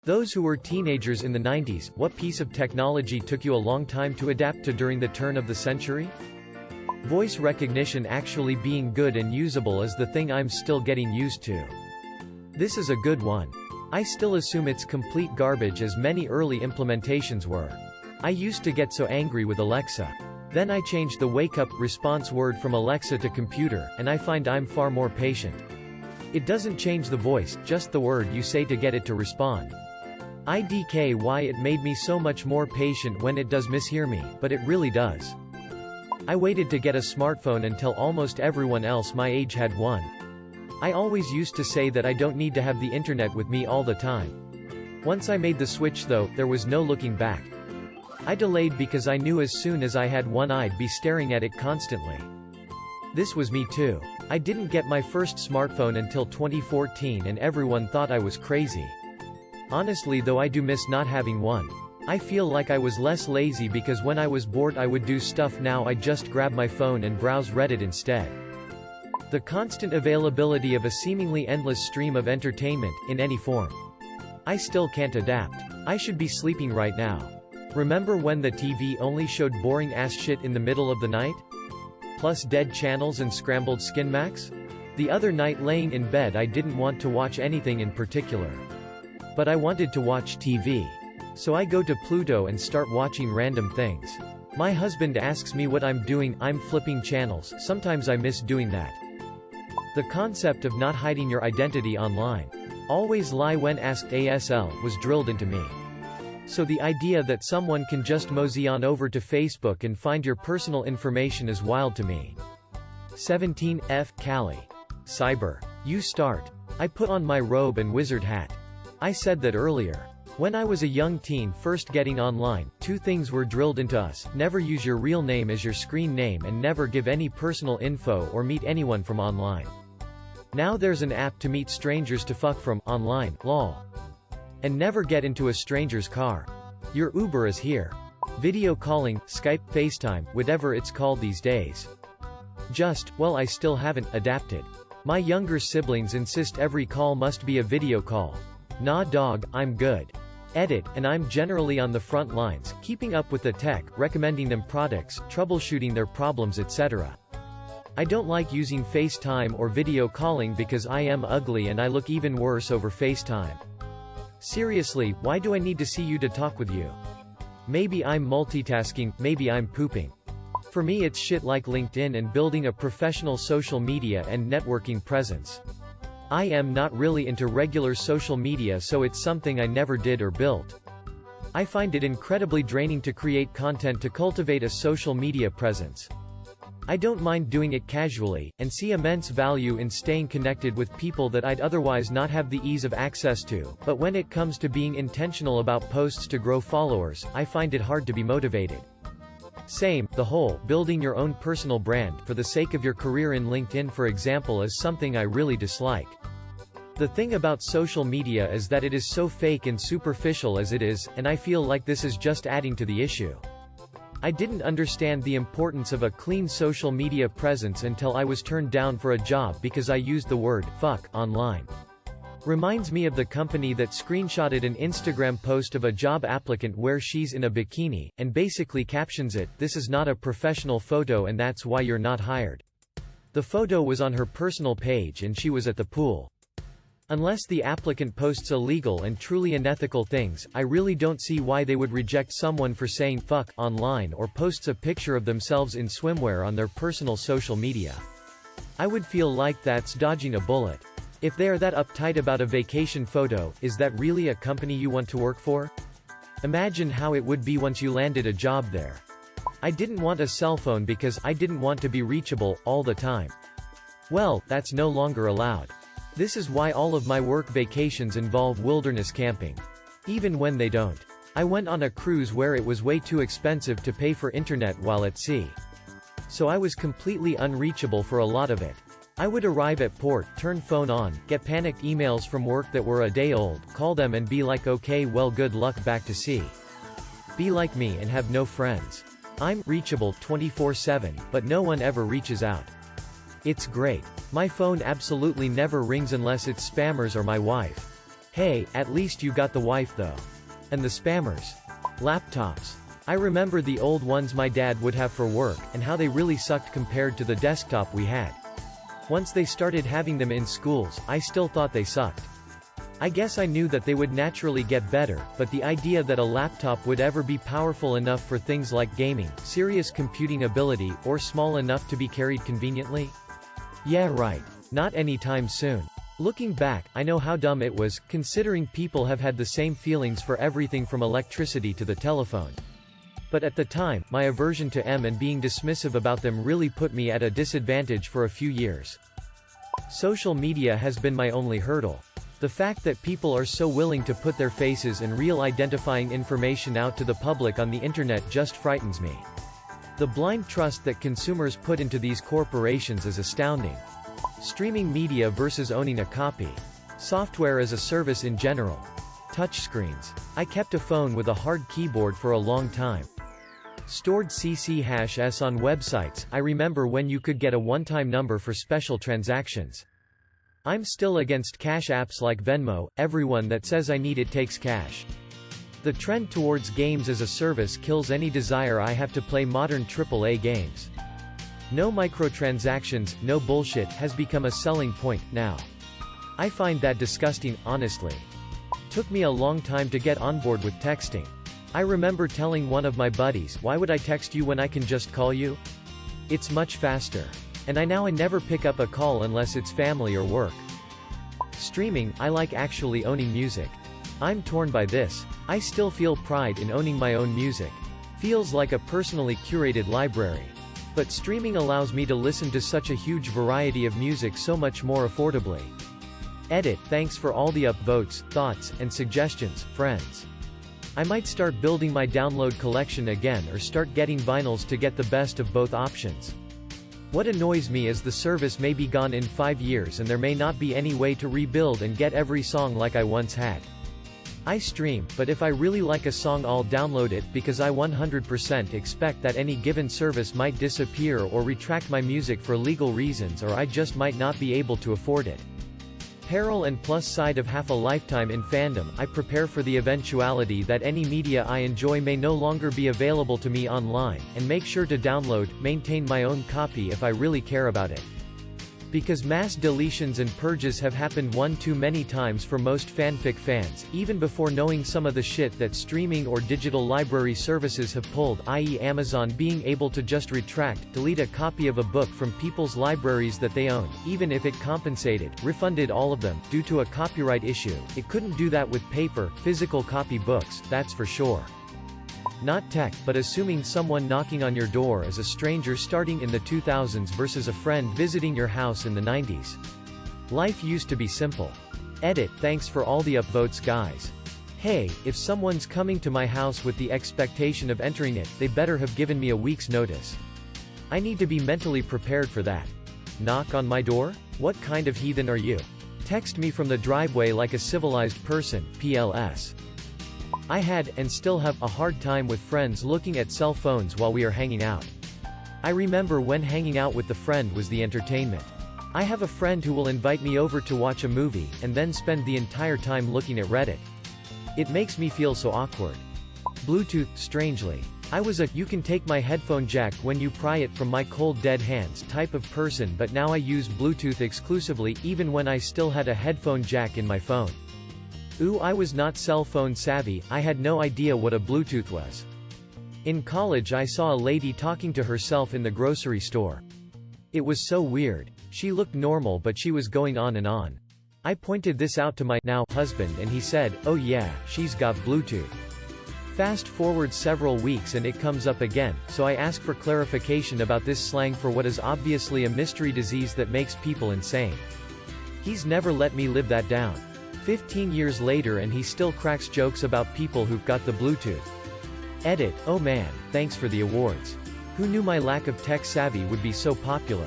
Those who were teenagers in the 90s, what piece of technology took you a long time to adapt to during the turn of the century? Voice recognition actually being good and usable is the thing I'm still getting used to. This is a good one. I still assume it's complete garbage as many early implementations were. I used to get so angry with Alexa. Then I changed the wake-up response word from Alexa to computer, and I find I'm far more patient. It doesn't change the voice, just the word you say to get it to respond. IDK why it made me so much more patient when it does mishear me, but it really does. I waited to get a smartphone until almost everyone else my age had one. I always used to say that I don't need to have the internet with me all the time. Once I made the switch though, there was no looking back. I delayed because I knew as soon as I had one I'd be staring at it constantly. This was me too. I didn't get my first smartphone until 2014 and everyone thought I was crazy. Honestly though, I do miss not having one. I feel like I was less lazy because when I was bored I would do stuff. Now I just grab my phone and browse Reddit instead. The constant availability of a seemingly endless stream of entertainment, in any form. I still can't adapt. I should be sleeping right now. Remember when the TV only showed boring ass shit in the middle of the night? Plus dead channels and scrambled skin max? The other night laying in bed I didn't want to watch anything in particular. But I wanted to watch TV. So I go to Pluto and start watching random things. My husband asks me what I'm doing. I'm flipping channels. Sometimes I miss doing that. The concept of not hiding your identity online. Always lie when asked ASL was drilled into me. So the idea that someone can just mosey on over to Facebook and find your personal information is wild to me. 17 F. Callie. Cyber. You start. I put on my robe and wizard hat. I said that earlier. When I was a young teen first getting online, two things were drilled into us: never use your real name as your screen name and never give any personal info or meet anyone from online. Now there's an app to meet strangers to fuck from, online, lol. And never get into a stranger's car. Your Uber is here. Video calling, Skype, FaceTime, whatever it's called these days. Well, I still haven't adapted. My younger siblings insist every call must be a video call. Nah dog, I'm good. Edit, and I'm generally on the front lines, keeping up with the tech, recommending them products, troubleshooting their problems, etc. I don't like using FaceTime or video calling because I am ugly and I look even worse over FaceTime. Seriously, why do I need to see you to talk with you? Maybe I'm multitasking, maybe I'm pooping. For me it's shit like LinkedIn and building a professional social media and networking presence. I am not really into regular social media, so it's something I never did or built. I find it incredibly draining to create content to cultivate a social media presence. I don't mind doing it casually, and see immense value in staying connected with people that I'd otherwise not have the ease of access to, but when it comes to being intentional about posts to grow followers, I find it hard to be motivated. Same, the whole, building your own personal brand, for the sake of your career in LinkedIn for example, is something I really dislike. The thing about social media is that it is so fake and superficial as it is, and I feel like this is just adding to the issue. I didn't understand the importance of a clean social media presence until I was turned down for a job because I used the word fuck online. Reminds me of the company that screenshotted an Instagram post of a job applicant where she's in a bikini, and basically captions it, "This is not a professional photo and that's why you're not hired." The photo was on her personal page and she was at the pool. Unless the applicant posts illegal and truly unethical things, I really don't see why they would reject someone for saying fuck online or posts a picture of themselves in swimwear on their personal social media. I would feel like that's dodging a bullet. If they are that uptight about a vacation photo, is that really a company you want to work for? Imagine how it would be once you landed a job there. I didn't want a cell phone because I didn't want to be reachable all the time. Well, that's no longer allowed. This is why all of my work vacations involve wilderness camping. Even when they don't. I went on a cruise where it was way too expensive to pay for internet while at sea. So I was completely unreachable for a lot of it. I would arrive at port, turn phone on, get panicked emails from work that were a day old, call them and be like okay well good luck back to sea. Be like me and have no friends. I'm reachable 24/7, but no one ever reaches out. It's great. My phone absolutely never rings unless it's spammers or my wife. Hey, at least you got the wife though. And the spammers. Laptops. I remember the old ones my dad would have for work, and how they really sucked compared to the desktop we had. Once they started having them in schools, I still thought they sucked. I guess I knew that they would naturally get better, but the idea that a laptop would ever be powerful enough for things like gaming, serious computing ability, or small enough to be carried conveniently? Yeah, right. Not anytime soon. Looking back, I know how dumb it was, considering people have had the same feelings for everything from electricity to the telephone. But at the time, my aversion to them and being dismissive about them really put me at a disadvantage for a few years. Social media has been my only hurdle. The fact that people are so willing to put their faces and real identifying information out to the public on the internet just frightens me. The blind trust that consumers put into these corporations is astounding. Streaming media versus owning a copy. Software as a service in general. Touchscreens. I kept a phone with a hard keyboard for a long time. Stored CC #s on websites. I remember when you could get a one-time number for special transactions. I'm still against cash apps like Venmo. Everyone that says I need it takes cash. The trend towards games as a service kills any desire I have to play modern AAA games. No microtransactions, no bullshit, has become a selling point now. I find that disgusting, honestly. Took me a long time to get on board with texting. I remember telling one of my buddies, why would I text you when I can just call you? It's much faster. And I never pick up a call unless it's family or work. Streaming. I like actually owning music. I'm torn by this. I still feel pride in owning my own music. Feels like a personally curated library. But streaming allows me to listen to such a huge variety of music so much more affordably. Edit. Thanks for all the upvotes, thoughts, and suggestions, friends. I might start building my download collection again or start getting vinyls to get the best of both options. What annoys me is the service may be gone in 5 years and there may not be any way to rebuild and get every song like I once had. I stream, but if I really like a song I'll download it, because I 100% expect that any given service might disappear or retract my music for legal reasons, or I just might not be able to afford it. Peril and plus side of half a lifetime in fandom. I prepare for the eventuality that any media I enjoy may no longer be available to me online, and make sure to download, maintain my own copy if I really care about it. Because mass deletions and purges have happened one too many times for most fanfic fans, even before knowing some of the shit that streaming or digital library services have pulled, i.e. Amazon being able to just retract, delete a copy of a book from people's libraries that they own, even if it compensated, refunded all of them, due to a copyright issue. It couldn't do that with paper, physical copy books, that's for sure. Not tech, but assuming someone knocking on your door is a stranger starting in the 2000s versus a friend visiting your house in the 90s. Life used to be simple. Edit. Thanks for all the upvotes, guys. Hey, if someone's coming to my house with the expectation of entering it, they better have given me a week's notice. I need to be mentally prepared for that. Knock on my door? What kind of heathen are you? Text me from the driveway like a civilized person, PLS. I had, and still have, a hard time with friends looking at cell phones while we are hanging out. I remember when hanging out with the friend was the entertainment. I have a friend who will invite me over to watch a movie, and then spend the entire time looking at Reddit. It makes me feel so awkward. Bluetooth. Strangely, I was a, you can take my headphone jack when you pry it from my cold dead hands type of person, but now I use Bluetooth exclusively, even when I still had a headphone jack in my phone. Ooh, I was not cell phone savvy. I had no idea what a Bluetooth was. In college I saw a lady talking to herself in the grocery store. It was so weird. She looked normal but she was going on and on. I pointed this out to my now husband and he said, oh yeah, she's got Bluetooth. Fast forward several weeks and it comes up again, so I ask for clarification about this slang for what is obviously a mystery disease that makes people insane. He's never let me live that down. 15 years later and he still cracks jokes about people who've got the Bluetooth. Edit. Oh man, thanks for the awards. Who knew my lack of tech savvy would be so popular?